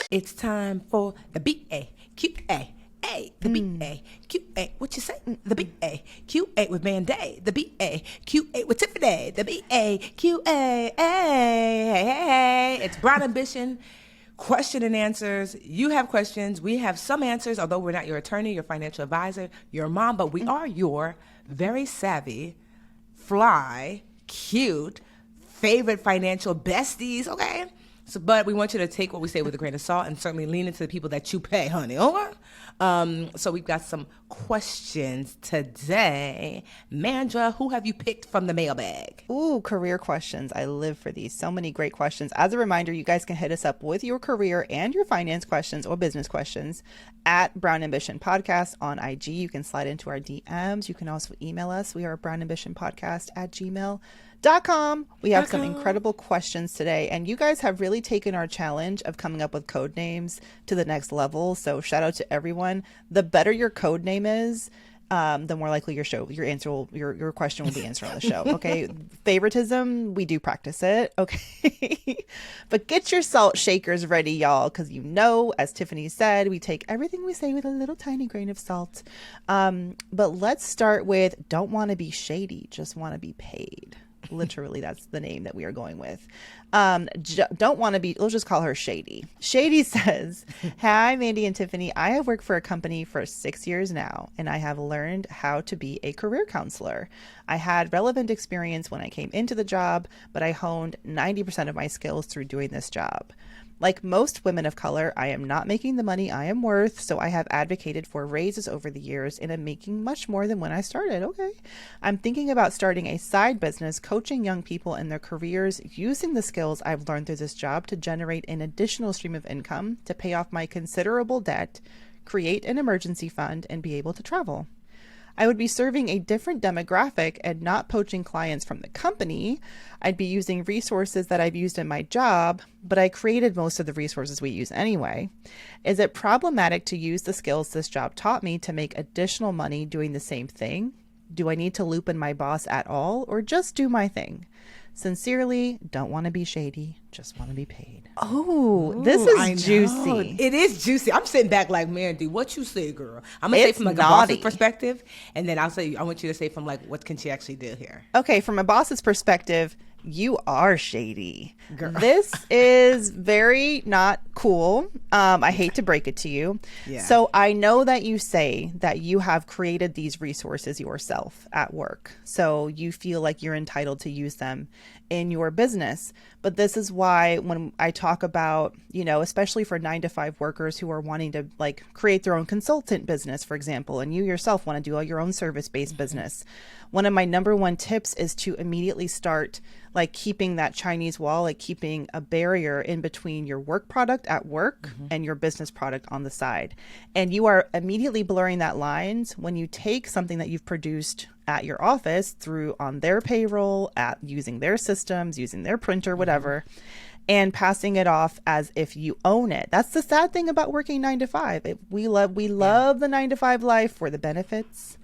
It's time for the BAQA. The BAQA. What you say? The BAQA with Mandi. The BAQA with Tiffany. The BAQA. It's Brown Ambition. Question and answers. You have questions. We have some answers, although we're not your attorney, your financial advisor, your mom, but we are your very savvy, fly, cute, favorite financial besties, okay? So, but we want you to take what we say with a grain of salt and certainly lean into the people that you pay, honey, okay? So we've got some questions today. Mandra, who have you picked from the mailbag? Ooh, career questions. I live for these. So many great questions. As a reminder, you guys can hit us up with your career and your finance questions or business questions at Brown Ambition Podcast on IG. You can slide into our DMs. You can also email us. We are brownambitionpodcast@gmail.com. We have some incredible questions today, and you guys have really taken our challenge of coming up with code names to the next level. So shout out to everyone. The better your code name is, the more likely your question will be answered on the show. Okay. Favoritism, we do practice it. Okay. But get your salt shakers ready, y'all, because as Tiffany said, we take everything we say with a little tiny grain of salt. But let's start with don't want to be shady, just want to be paid. Literally, that's the name that we are going with. Don't want to be, let's just call her Shady. Shady says, hi, Mandi and Tiffany. I have worked for a company for 6 years now, and I have learned how to be a career counselor. I had relevant experience when I came into the job, but I honed 90% of my skills through doing this job. Like most women of color, I am not making the money I am worth, so I have advocated for raises over the years and am making much more than when I started. Okay. I'm thinking about starting a side business, coaching young people in their careers, using the skills I've learned through this job to generate an additional stream of income to pay off my considerable debt, create an emergency fund, and be able to travel. I would be serving a different demographic and not poaching clients from the company. I'd be using resources that I've used in my job, but I created most of the resources we use anyway. Is it problematic to use the skills this job taught me to make additional money doing the same thing? Do I need to loop in my boss at all, or just do my thing? Sincerely, don't want to be shady, just want to be paid. Oh, this is juicy. It is juicy. I'm sitting back like, Mandy, what you say, girl? I'm going to say from like a boss's perspective, and then I want you to say from like, what can she actually do here? Okay, from a boss's perspective, you are shady. Girl. This is very not cool. I hate to break it to you. Yeah. So I know that you say that you have created these resources yourself at work. So you feel like you're entitled to use them in your business. But this is why when I talk about, especially for 9-to-5 workers who are wanting to like create their own consultant business, for example, and you yourself want to do all your own service-based business. One of my number one tips is to immediately start like keeping that Chinese wall, like keeping a barrier in between your work product at work and your business product on the side. And you are immediately blurring that lines when you take something that you've produced at your office through on their payroll, at using their systems, using their printer, whatever, and passing it off as if you own it. That's the sad thing about working 9-to-5. We love the 9-to-5 life for the benefits,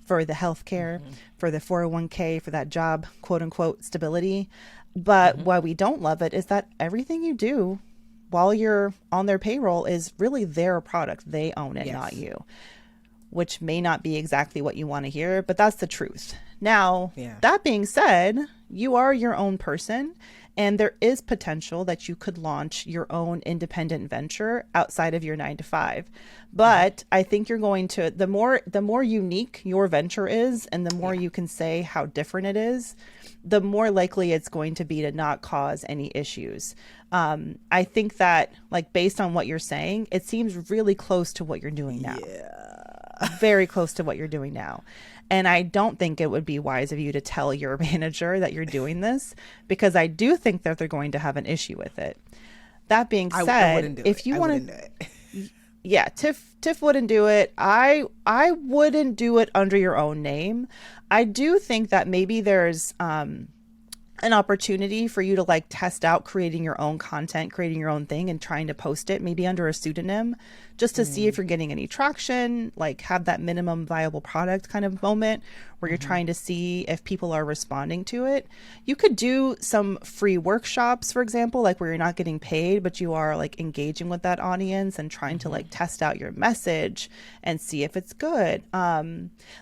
for the healthcare, for the 401k, for that job, quote unquote, stability. But why we don't love it is that everything you do while you're on their payroll is really their product. They own it, not you, which may not be exactly what you want to hear, but that's the truth. Now, that being said, you are your own person, and there is potential that you could launch your own independent venture outside of your 9-to-5. But I think you're going to, the more unique your venture is, and the more you can say how different it is, the more likely it's going to be to not cause any issues. I think that, like, based on what you're saying, it seems really close to what you're doing now. Very close to what you're doing now. And I don't think it would be wise of you to tell your manager that you're doing this, because I do think that they're going to have an issue with it. That being said, if you want to, yeah, Tiff wouldn't do it. I wouldn't do it under your own name. I do think that maybe there's an opportunity for you to like test out creating your own content, creating your own thing and trying to post it maybe under a pseudonym just to see if you're getting any traction, like have that minimum viable product kind of moment where you're trying to see if people are responding to it. You could do some free workshops, for example, like where you're not getting paid, but you are like engaging with that audience and trying to like test out your message and see if it's good.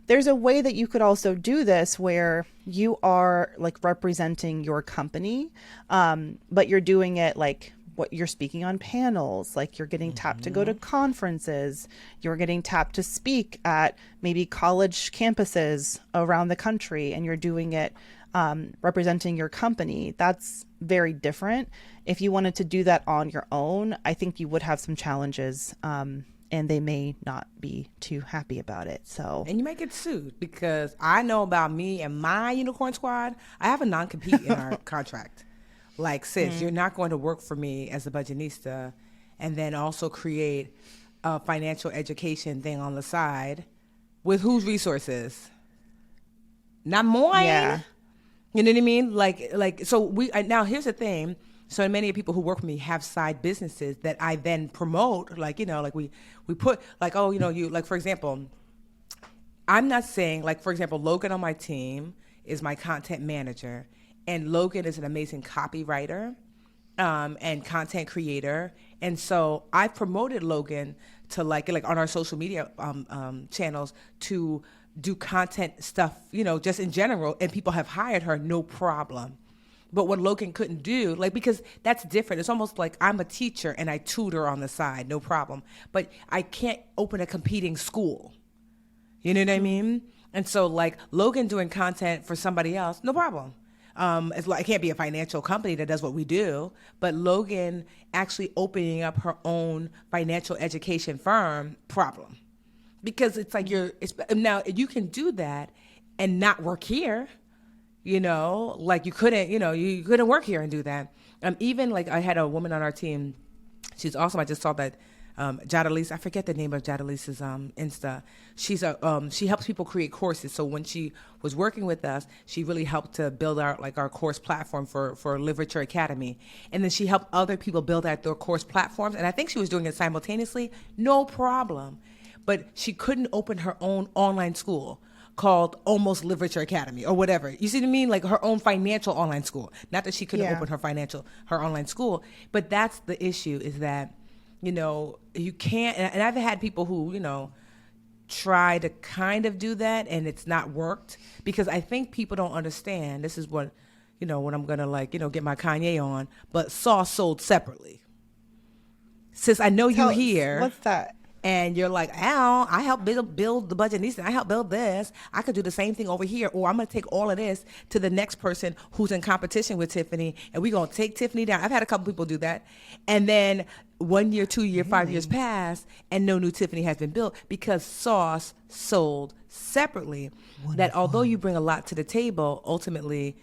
There's a way that you could also do this where you are like representing your company, but you're doing it like what you're speaking on panels, like you're getting tapped to go to conferences, you're getting tapped to speak at maybe college campuses around the country, and you're doing it representing your company. That's very different. If you wanted to do that on your own, I think you would have some challenges, and they may not be too happy about it. So, and you might get sued, because I know about me and my unicorn squad, I have a non-compete in our contract. Like, sis, you're not going to work for me as a budgetista and then also create a financial education thing on the side with whose resources? Not mine. Yeah. You know what I mean? Like, so now here's the thing. So many people who work for me have side businesses that I then promote. Like, like we put like, oh, you like, for example, I'm not saying, like, for example, Logan on my team is my content manager. And Logan is an amazing copywriter and content creator. And so I promoted Logan to like on our social media channels to do content stuff, just in general. And people have hired her, no problem. But what Logan couldn't do, like, because that's different. It's almost like I'm a teacher and I tutor on the side, no problem. But I can't open a competing school. You know what I mean? And so like Logan doing content for somebody else, no problem. It can't be a financial company that does what we do, but Logan actually opening up her own financial education firm, problem. Because it's like now you can do that and not work here, like you couldn't work here and do that. Even like I had a woman on our team, she's awesome. I just saw that. Jadalise, I forget the name of Jadalise's Insta. She helps people create courses. So when she was working with us, she really helped to build our course platform for Literature Academy. And then she helped other people build out their course platforms. And I think she was doing it simultaneously, no problem. But she couldn't open her own online school called Almost Literature Academy or whatever. You see what I mean? Like her own financial online school. Not that she couldn't open her online school, but that's the issue, is that you can't, and I've had people who, try to kind of do that and it's not worked, because I think people don't understand. This is what, when I'm going to get my Kanye on, but Sauce sold separately. Sis, I know you here. What's that? And you're like, Al, I helped build the budget. I helped build this. I could do the same thing over here. Or I'm going to take all of this to the next person who's in competition with Tiffany, and we're going to take Tiffany down. I've had a couple people do that. And then 1 year, 2 year, 5 years pass, and no new Tiffany has been built because Sauce sold separately. Wonderful. That although you bring a lot to the table, ultimately,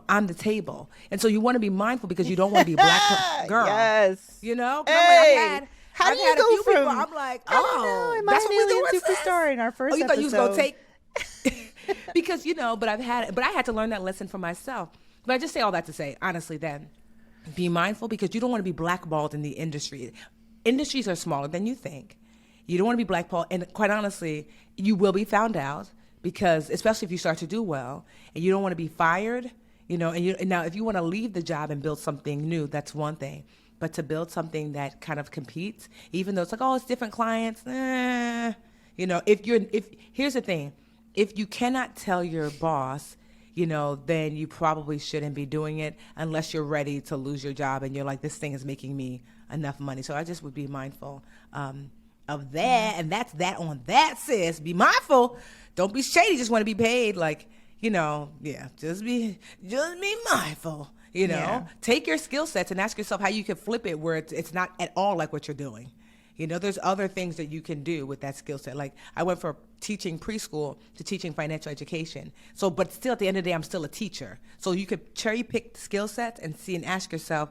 I'm the table. And so you want to be mindful, because you don't want to be a black girl. Yes. Hey. How do you go from? People, I'm like, that's what we're doing. Superstar in our first episode. You thought you was gonna take? Because but I had to learn that lesson for myself. But I just say all that to say, honestly, then be mindful, because you don't want to be blackballed in the industry. Industries are smaller than you think. You don't want to be blackballed, and quite honestly, you will be found out, because especially if you start to do well, and you don't want to be fired. And now if you want to leave the job and build something new, that's one thing. But to build something that kind of competes, even though it's like, oh, it's different clients, here's the thing, if you cannot tell your boss, then you probably shouldn't be doing it unless you're ready to lose your job and you're like, this thing is making me enough money. So I just would be mindful of that, and that's that on that, sis. Be mindful. Don't be shady. Just want to be paid. Like, just be mindful. Take your skill sets and ask yourself how you can flip it where it's not at all like what you're doing. There's other things that you can do with that skill set. Like I went from teaching preschool to teaching financial education. So, but still at the end of the day, I'm still a teacher. So you could cherry pick skill sets and see and ask yourself,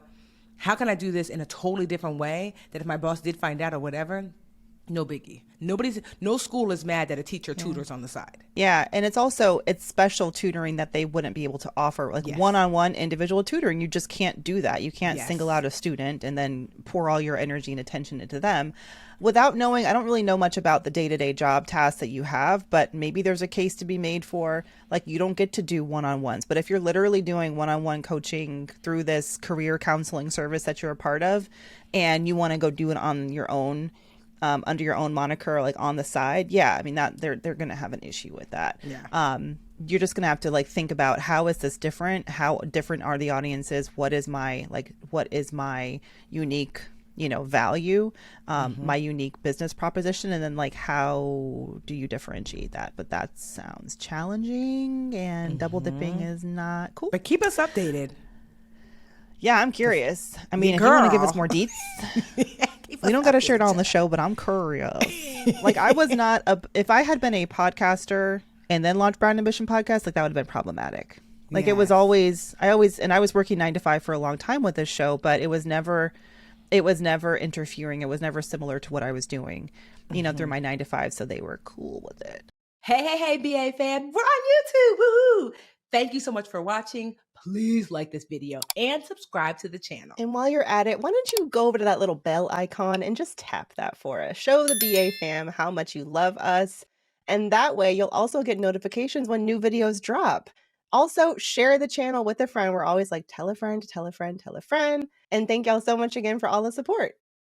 how can I do this in a totally different way that if my boss did find out or whatever, No biggie. No school is mad that a teacher tutors on the side. Yeah, and it's special tutoring that they wouldn't be able to offer, like Yes. one-on-one individual tutoring. You just can't do that. You can't Yes. single out a student and then pour all your energy and attention into them. Without knowing, I don't really know much about the day-to-day job tasks that you have, but maybe there's a case to be made for, like, you don't get to do one-on-ones. But if you're literally doing one-on-one coaching through this career counseling service that you're a part of, and you want to go do it on your own, under your own moniker, like on the side, yeah, I mean that they're gonna have an issue with that. Yeah. You're just gonna have to like think about, how is this different? How different are the audiences? What is my unique, value, my unique business proposition, and then like how do you differentiate that? But that sounds challenging, and double dipping is not cool. But keep us updated. Yeah, I'm curious. I mean, if you Girl. want to give us more deets. We don't got to share it all on the show, but I'm curious. Like, I was not if I had been a podcaster and then launched Brand Ambition podcast, like that would have been problematic. Like it was always, I was working 9 to 5 for a long time with this show, but it was never interfering. It was never similar to what I was doing, through my 9 to 5. So they were cool with it. Hey, BA fam. We're on YouTube. Woohoo! Thank you so much for watching. Please like this video and subscribe to the channel. And while you're at it, why don't you go over to that little bell icon and just tap that for us. Show the BA fam how much you love us. And that way you'll also get notifications when new videos drop. Also, share the channel with a friend. We're always like, tell a friend, tell a friend, tell a friend. And thank y'all so much again for all the support.